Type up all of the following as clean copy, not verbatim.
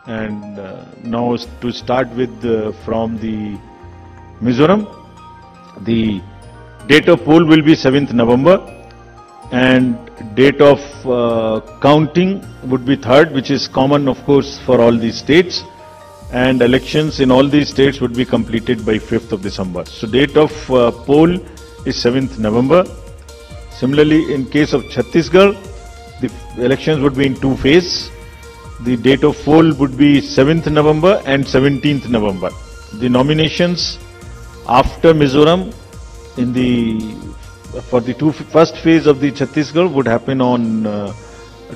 And now to start with from the Mizoram, the date of poll will be 7th November and date of counting would be 3rd, which is common of course for all these states, and elections in all these states would be completed by 5th of December. So date of poll is 7th November. Similarly, in case of Chhattisgarh, the elections would be in 2 phases. The date of poll would be 7th November and 17th November. The nominations after Mizoram for the first phase of the Chhattisgarh would happen on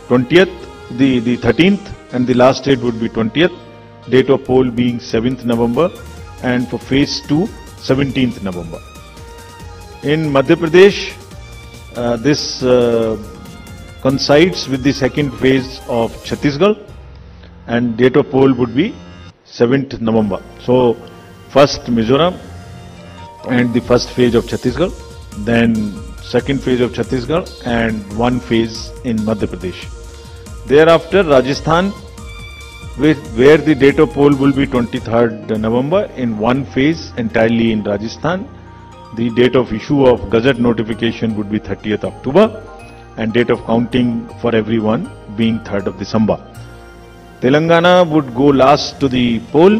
20th, the 13th, and the last date would be 20th. Date of poll being 7th November, and for phase 2, 17th November. In Madhya Pradesh, this coincides with the second phase of Chhattisgarh, and date of poll would be 7th November. So, first Mizoram and the first phase of Chhattisgarh, then second phase of Chhattisgarh and one phase in Madhya Pradesh. Thereafter, Rajasthan, where the date of poll will be 23rd November in one phase entirely in Rajasthan. The date of issue of Gazette notification would be 30th October and date of counting for everyone being 3rd of December. Telangana would go last to the poll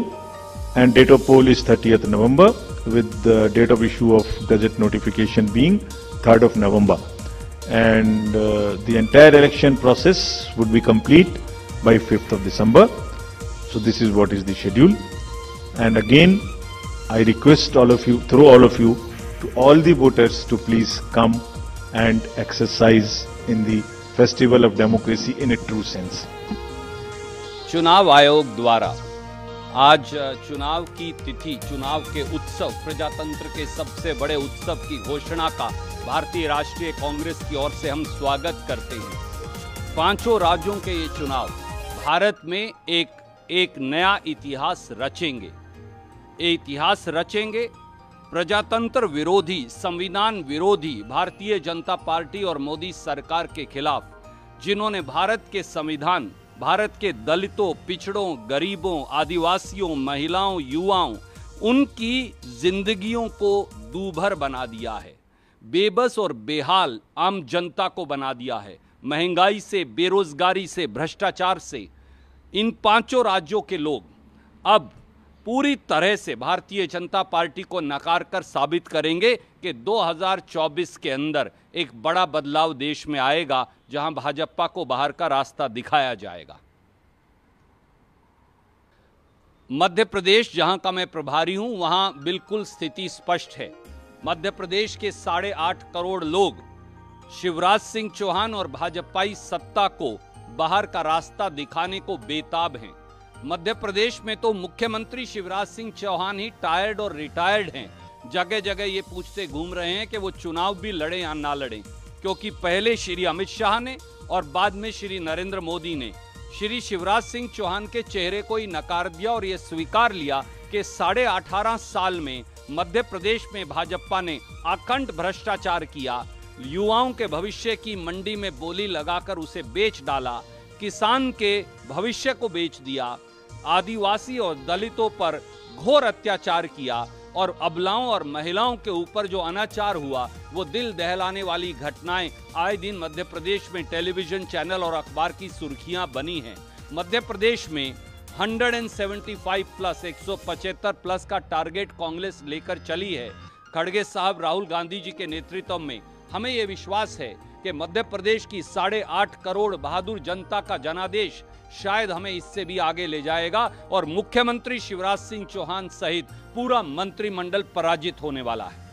and date of poll is 30th November with the date of issue of Gazette notification being 3rd of November. And the entire election process would be complete by 5th of December. So this is what is the schedule. And again, I request all of you, through all of you, to all the voters to please come and exercise in the festival of democracy in a true sense. चुनाव आयोग द्वारा आज चुनाव की तिथि, चुनाव के उत्सव, प्रजातंत्र के सबसे बड़े उत्सव की घोषणा का भारतीय राष्ट्रीय कांग्रेस की ओर से हम स्वागत करते हैं। 5 राज्यों के ये चुनाव भारत में एक नया इतिहास रचेंगे। ये इतिहास रचेंगे प्रजातंत्र विरोधी, संविधान विरोधी भारतीय जनता पार्टी और मोदी सरकार के खिलाफ, जिन्होंने भारत के संविधान, भारत के दलितों, पिछड़ों, गरीबों, आदिवासियों, महिलाओं, युवाओं, उनकी जिंदगियों को दूभर बना दिया है, बेबस और बेहाल आम जनता को बना दिया है, महंगाई से, बेरोजगारी से, भ्रष्टाचार से। इन 5 राज्यों के लोग अब पूरी तरह से भारतीय जनता पार्टी को नकार कर साबित करेंगे कि 2024 के अंदर एक बड़ा बदलाव देश में आएगा, जहां भाजपा को बाहर का रास्ता दिखाया जाएगा। मध्य प्रदेश, जहां का मैं प्रभारी हूं, वहां बिल्कुल स्थिति स्पष्ट है। मध्य प्रदेश के 8.5 करोड़ लोग शिवराज सिंह चौहान और भाजपाई सत्ता को बाहर का रास्ता दिखाने को बेताब हैं। मध्य प्रदेश में तो मुख्यमंत्री शिवराज सिंह चौहान ही टायर्ड और रिटायर्ड हैं। जगह जगह ये पूछते घूम रहे हैं कि वो चुनाव भी लड़ें या ना लड़ें, क्योंकि पहले श्री अमित शाह ने और बाद में श्री नरेंद्र मोदी ने श्री शिवराज सिंह चौहान के चेहरे को ही नकार दिया और ये स्वीकार लिया कि 18.5 साल में मध्य प्रदेश में भाजपा ने अखंड भ्रष्टाचार किया, युवाओं के भविष्य की मंडी में बोली लगाकर उसे बेच डाला, किसान के भविष्य को बेच दिया, आदिवासी और दलितों पर घोर अत्याचार किया और अबलाओं और महिलाओं के ऊपर जो अनाचार हुआ, वो दिल दहलाने वाली घटनाएं आए दिन मध्य प्रदेश में टेलीविजन चैनल और अखबार की सुर्खियां बनी हैं। मध्य प्रदेश में 175 प्लस 175 प्लस का टारगेट कांग्रेस लेकर चली है। खड़गे साहब राहुल गांधी जी के नेतृत्व में हमें ये विश्वास है कि मध्य प्रदेश की 8.5 करोड़ बहादुर जनता का जनादेश शायद हमें इससे भी आगे ले जाएगा और मुख्यमंत्री शिवराज सिंह चौहान सहित पूरा मंत्रिमंडल पराजित होने वाला है।